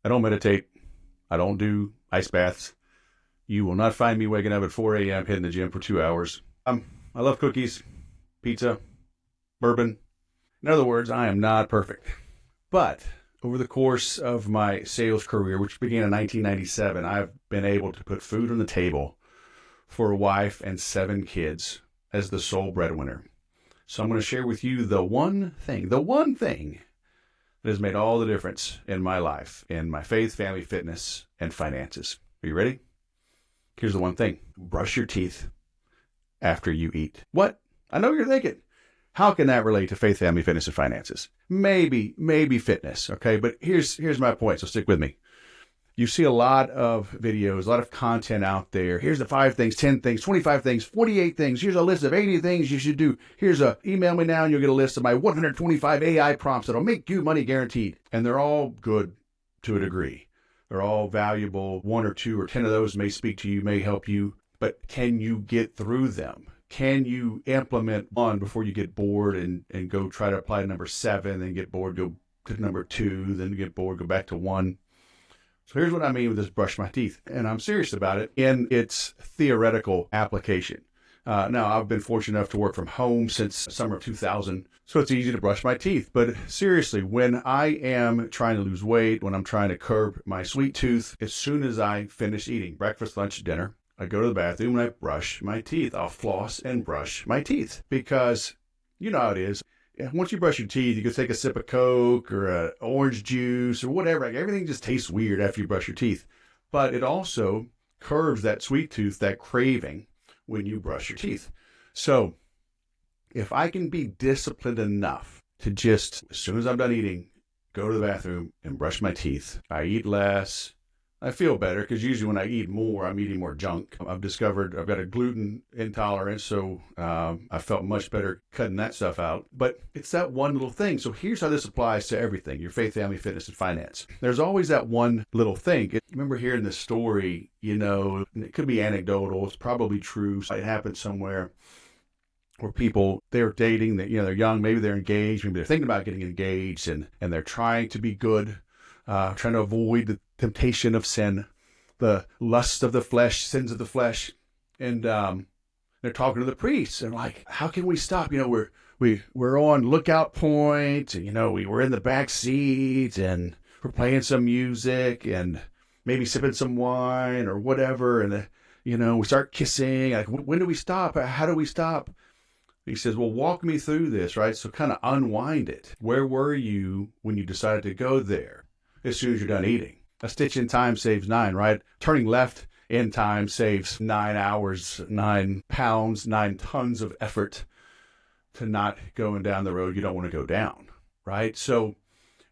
I don't meditate. I don't do ice baths. You will not find me waking up at 4 a.m. hitting the gym for 2 hours. I love cookies, pizza, bourbon. In other words, I am not perfect. But over the course of my sales career, which began in 1997, I've been able to put food on the table for a wife and 7 kids as the sole breadwinner. So I'm going to share with you the one thing that has made all the difference in my life, in my faith, family, fitness, and finances. Are you ready? Here's the one thing. Brush your teeth after you eat. What? I know you're thinking, how can that relate to faith, family, fitness, and finances? Maybe fitness, okay? But here's my point, so stick with me. You see a lot of videos, a lot of content out there. Here's the 5 things, 10 things, 25 things, 48 things. Here's a list of 80 things you should do. Email me now and you'll get a list of my 125 AI prompts that'll make you money guaranteed. And they're all good to a degree. They're all valuable. 1 or 2 or 10 of those may speak to you, may help you. But can you get through them? Can you implement one before you get bored and go try to apply to number 7, then get bored, go to number 2, then get bored, go back to 1? So here's what I mean with this brush my teeth. And I'm serious about it in its theoretical application. Now, I've been fortunate enough to work from home since summer of 2000, so it's easy to brush my teeth. But seriously, when I am trying to lose weight, when I'm trying to curb my sweet tooth, as soon as I finish eating breakfast, lunch, dinner, I go to the bathroom and I brush my teeth. I'll floss and brush my teeth because you know how it is. Once you brush your teeth, you can take a sip of Coke or an orange juice or whatever. Everything just tastes weird after you brush your teeth. But it also curbs that sweet tooth, that craving when you brush your teeth. So if I can be disciplined enough to just, as soon as I'm done eating, go to the bathroom and brush my teeth, I eat less. I feel better because usually when I eat more, I'm eating more junk. I've discovered I've got a gluten intolerance, so I felt much better cutting that stuff out. But it's that one little thing. So here's how this applies to everything, your faith, family, fitness, and finance. There's always that one little thing. Remember hearing this story, it could be anecdotal. It's probably true. It happened somewhere where people, they're dating, they're young, maybe they're engaged, maybe they're thinking about getting engaged, and they're trying to be good, trying to avoid the temptation of sin, the lust of the flesh, sins of the flesh. And they're talking to the priests and like, how can we stop? We're on lookout point, and, we're in the back seat and we're playing some music and maybe sipping some wine or whatever. And, we start kissing. Like, when do we stop? How do we stop? He says, well, walk me through this, right? So kind of unwind it. Where were you when you decided to go there as soon as you're done eating? A stitch in time saves 9, right? Turning left in time saves 9 hours, 9 pounds, 9 tons of effort to not going down the road you don't want to go down, right? So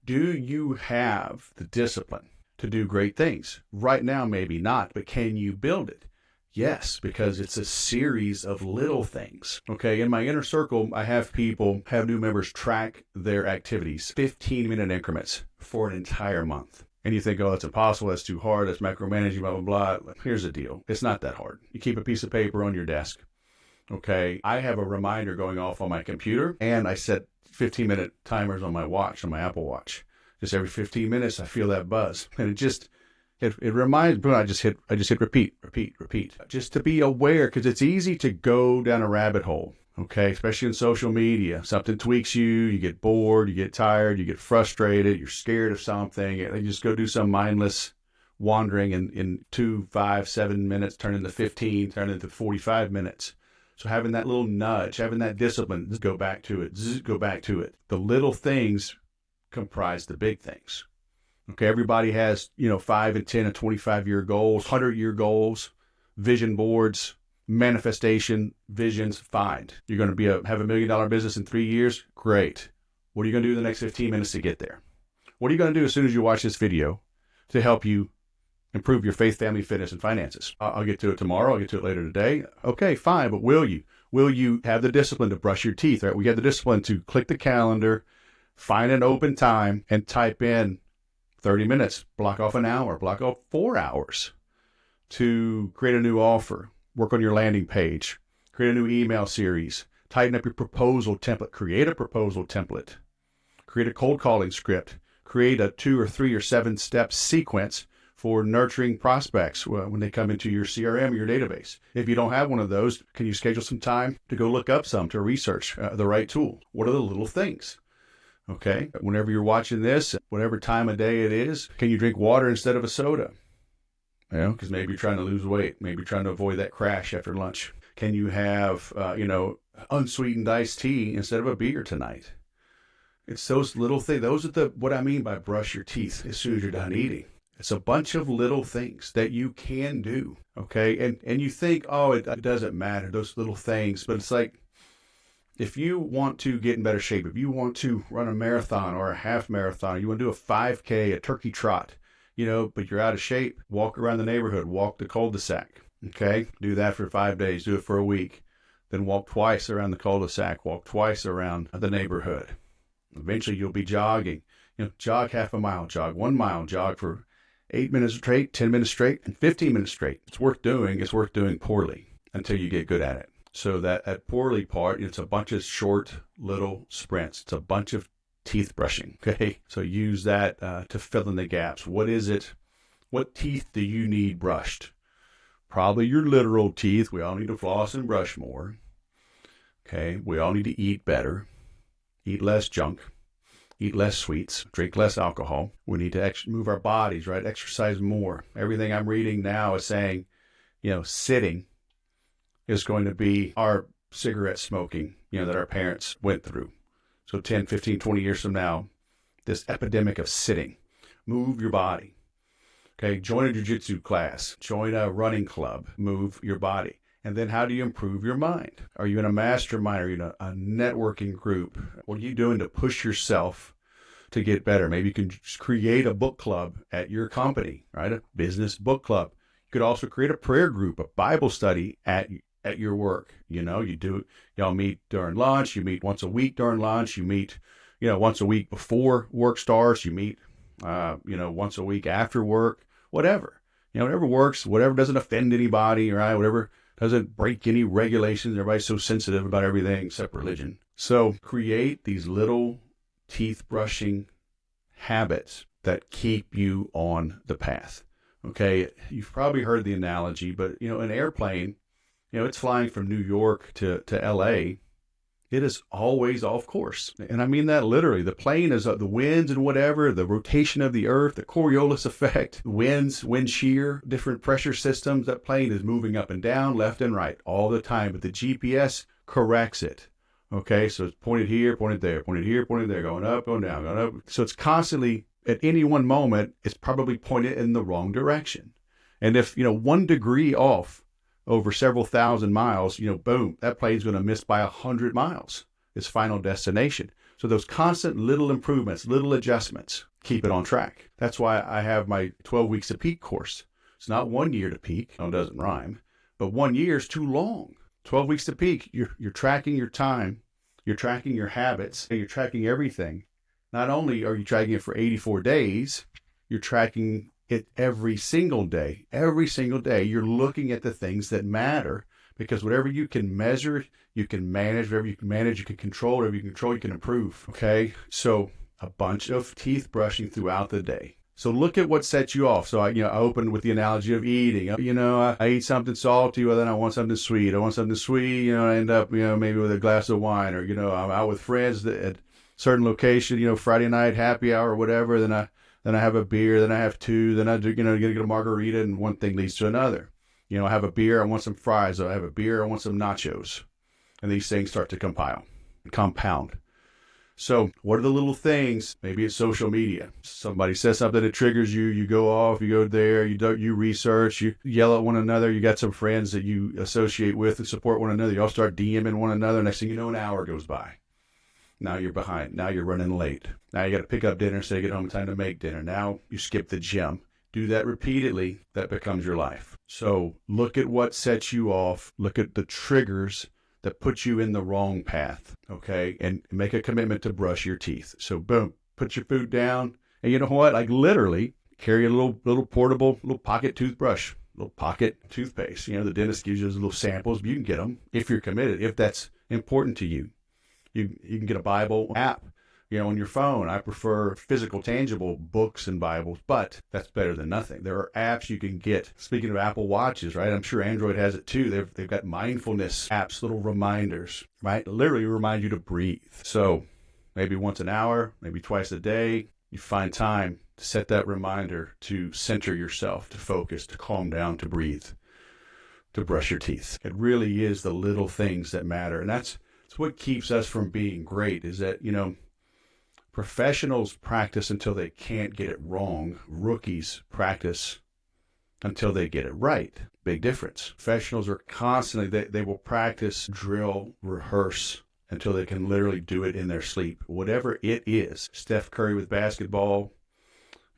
do you have the discipline to do great things? Right now, maybe not, but can you build it? Yes, because it's a series of little things. Okay, in my inner circle, I have new members track their activities, 15-minute increments for an entire month. And you think, oh, that's impossible, that's too hard, that's micromanaging, blah, blah, blah. Here's the deal. It's not that hard. You keep a piece of paper on your desk. Okay, I have a reminder going off on my computer, and I set 15-minute timers on my watch, on my Apple Watch. Just every 15 minutes, I feel that buzz. And it reminds me, I just hit repeat, just to be aware, because it's easy to go down a rabbit hole, okay, especially in social media. Something tweaks you, you get bored, you get tired, you get frustrated, you're scared of something, and you just go do some mindless wandering in 2, 5, 7 minutes, turn into 15, turn into 45 minutes. So having that little nudge, having that discipline, just go back to it. The little things comprise the big things. Okay, everybody has, 5 and 10 and 25-year goals, 100-year goals, vision boards, manifestation, visions, find. You're going to have $1 million business in 3 years? Great. What are you going to do in the next 15 minutes to get there? What are you going to do as soon as you watch this video to help you improve your faith, family, fitness, and finances? I'll get to it tomorrow. I'll get to it later today. Okay, fine, but will you? Will you have the discipline to brush your teeth, right? We have the discipline to click the calendar, find an open time, and type in 30 minutes, block off an hour, block off 4 hours to create a new offer, work on your landing page, create a new email series, tighten up your proposal template, create a proposal template, create a cold calling script, create a 2 or 3 or 7 step sequence for nurturing prospects when they come into your CRM or your database. If you don't have one of those, can you schedule some time to go look up some to research the right tool? What are the little things? Okay, whenever you're watching this, whatever time of day it is, can you drink water instead of a soda? Because maybe you're trying to lose weight. Maybe you're trying to avoid that crash after lunch. Can you have, unsweetened iced tea instead of a beer tonight? It's those little things. Those are what I mean by brush your teeth as soon as you're done eating. It's a bunch of little things that you can do, okay? And you think, oh, it doesn't matter, those little things. But it's like, if you want to get in better shape, if you want to run a marathon or a half marathon, you want to do a 5K, a turkey trot, but you're out of shape, walk around the neighborhood, walk the cul-de-sac, okay? Do that for 5 days, do it for a week. Then walk twice around the cul-de-sac, walk twice around the neighborhood. Eventually you'll be jogging. Jog half a mile, jog 1 mile, jog for 8 minutes straight, 10 minutes straight, and 15 minutes straight. It's worth doing poorly until you get good at it. So that poorly part, it's a bunch of short little sprints. It's a bunch of teeth brushing, okay? So use that to fill in the gaps. What is it? What teeth do you need brushed? Probably your literal teeth. We all need to floss and brush more, okay? We all need to eat better, eat less junk, eat less sweets, drink less alcohol. We need to move our bodies, right? Exercise more. Everything I'm reading now is saying, sitting is going to be our cigarette smoking, that our parents went through. So 10, 15, 20 years from now, this epidemic of sitting. Move your body. Okay, join a jiu-jitsu class, join a running club, move your body. And then how do you improve your mind? Are you in a mastermind? Are you in a networking group? What are you doing to push yourself to get better? Maybe you can just create a book club at your company, right? A business book club. You could also create a prayer group, a Bible study at your work. Y'all meet during lunch, you meet once a week during lunch, you meet, once a week before work starts, you meet, once a week after work, whatever. Whatever works, whatever doesn't offend anybody, right? Whatever doesn't break any regulations. Everybody's so sensitive about everything except religion. So create these little teeth brushing habits that keep you on the path. Okay, you've probably heard the analogy, but an airplane, it's flying from New York to LA. It is always off course. And I mean that literally. The plane is the winds and whatever, the rotation of the earth, the Coriolis effect, winds, wind shear, different pressure systems. That plane is moving up and down, left and right all the time. But the GPS corrects it. Okay, so it's pointed here, pointed there, pointed here, pointed there, going up, going down, going up. So it's constantly, at any one moment, it's probably pointed in the wrong direction. And if, 1 degree off over several thousand miles, boom, that plane's going to miss by 100 miles, its final destination. So those constant little improvements, little adjustments, keep it on track. That's why I have my 12 weeks to peak course. It's not 1 year to peak. No, it doesn't rhyme. But 1 year is too long. 12 weeks to peak, you're tracking your time, you're tracking your habits, and you're tracking everything. Not only are you tracking it for 84 days, you're tracking it every single day. Every single day, you're looking at the things that matter, because whatever you can measure, you can manage. Whatever you can manage, you can control. Whatever you can control, you can improve. Okay? So a bunch of teeth brushing throughout the day. So look at what sets you off. So I opened with the analogy of eating. I eat something salty, well, then I want something sweet. I want something sweet, I end up, maybe with a glass of wine, or, I'm out with friends at certain location, Friday night happy hour or whatever. Then I have a beer, then I have two, then I do, get a margarita, and one thing leads to another. I have a beer, I want some fries. I have a beer, I want some nachos. And these things start to compound. So what are the little things? Maybe it's social media. Somebody says something that triggers you. You go off, you go there, you research, you yell at one another. You got some friends that you associate with and support one another. You all start DMing one another. Next thing you know, an hour goes by. Now you're behind. Now you're running late. Now you got to pick up dinner, say get home in time to make dinner. Now you skip the gym. Do that repeatedly. That becomes your life. So look at what sets you off. Look at the triggers that put you in the wrong path, okay? And make a commitment to brush your teeth. So boom, put your food down. And you know what? Like literally carry a little portable, little pocket toothbrush, little pocket toothpaste. The dentist gives you those little samples. You can get them if you're committed, if that's important to you. You can get a Bible app, on your phone. I prefer physical, tangible books and Bibles, but that's better than nothing. There are apps you can get. Speaking of Apple Watches, right? I'm sure Android has it too. They've got mindfulness apps, little reminders, right? Literally remind you to breathe. So maybe once an hour, maybe twice a day, you find time to set that reminder to center yourself, to focus, to calm down, to breathe, to brush your teeth. It really is the little things that matter. And that's what keeps us from being great, is that, professionals practice until they can't get it wrong. Rookies practice until they get it right. Big difference. Professionals are constantly, they will practice, drill, rehearse until they can literally do it in their sleep. Whatever it is. Steph Curry with basketball,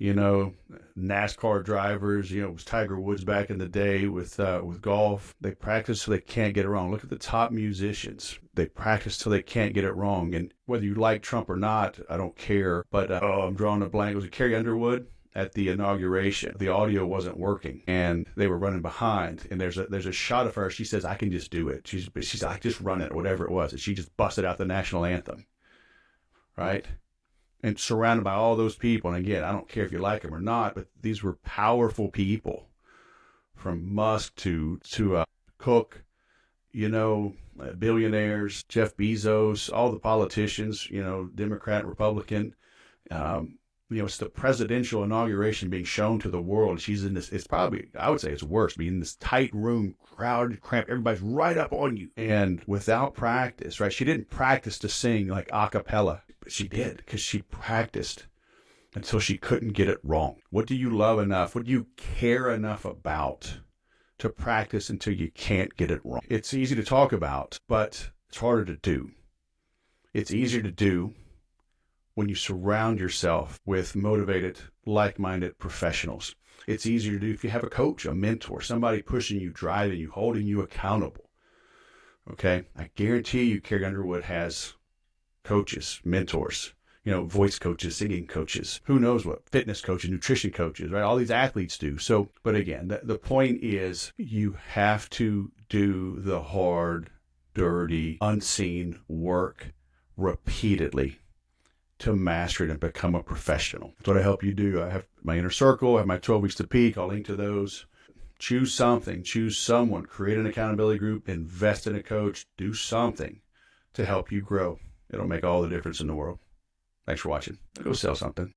NASCAR drivers, it was Tiger Woods back in the day with golf. They practice so they can't get it wrong. Look at the top musicians. They practice till they can't get it wrong. And whether you like Trump or not, I don't care. But I'm drawing a blank. Was it Carrie Underwood at the inauguration? The audio wasn't working, and they were running behind. And there's a shot of her. She says, "I can just do it." She's like, "Just run it," or whatever it was. And she just busted out the national anthem, right? And surrounded by all those people. And again, I don't care if you like them or not, but these were powerful people, from Musk to Cook, billionaires, Jeff Bezos, all the politicians, Democrat, Republican. It's the presidential inauguration being shown to the world. She's in this, it's probably, I would say it's worse, being in this tight room, crowded, cramped, everybody's right up on you. And without practice, right? She didn't practice to sing like a cappella, but she did, because she practiced until she couldn't get it wrong. What do you love enough? What do you care enough about to practice until you can't get it wrong? It's easy to talk about, but it's harder to do. It's easier to do when you surround yourself with motivated, like-minded professionals. It's easier to do if you have a coach, a mentor, somebody pushing you, driving you, holding you accountable. Okay? I guarantee you Carrie Underwood has coaches, mentors, voice coaches, singing coaches, who knows what, fitness coaches, nutrition coaches, right? All these athletes do. So, but again, the point is you have to do the hard, dirty, unseen work repeatedly to master it and become a professional. That's what I help you do. I have my inner circle, I have my 12 weeks to peak. I'll link to those. Choose something, choose someone, create an accountability group, invest in a coach, do something to help you grow. It'll make all the difference in the world. Thanks for watching. Go sell something.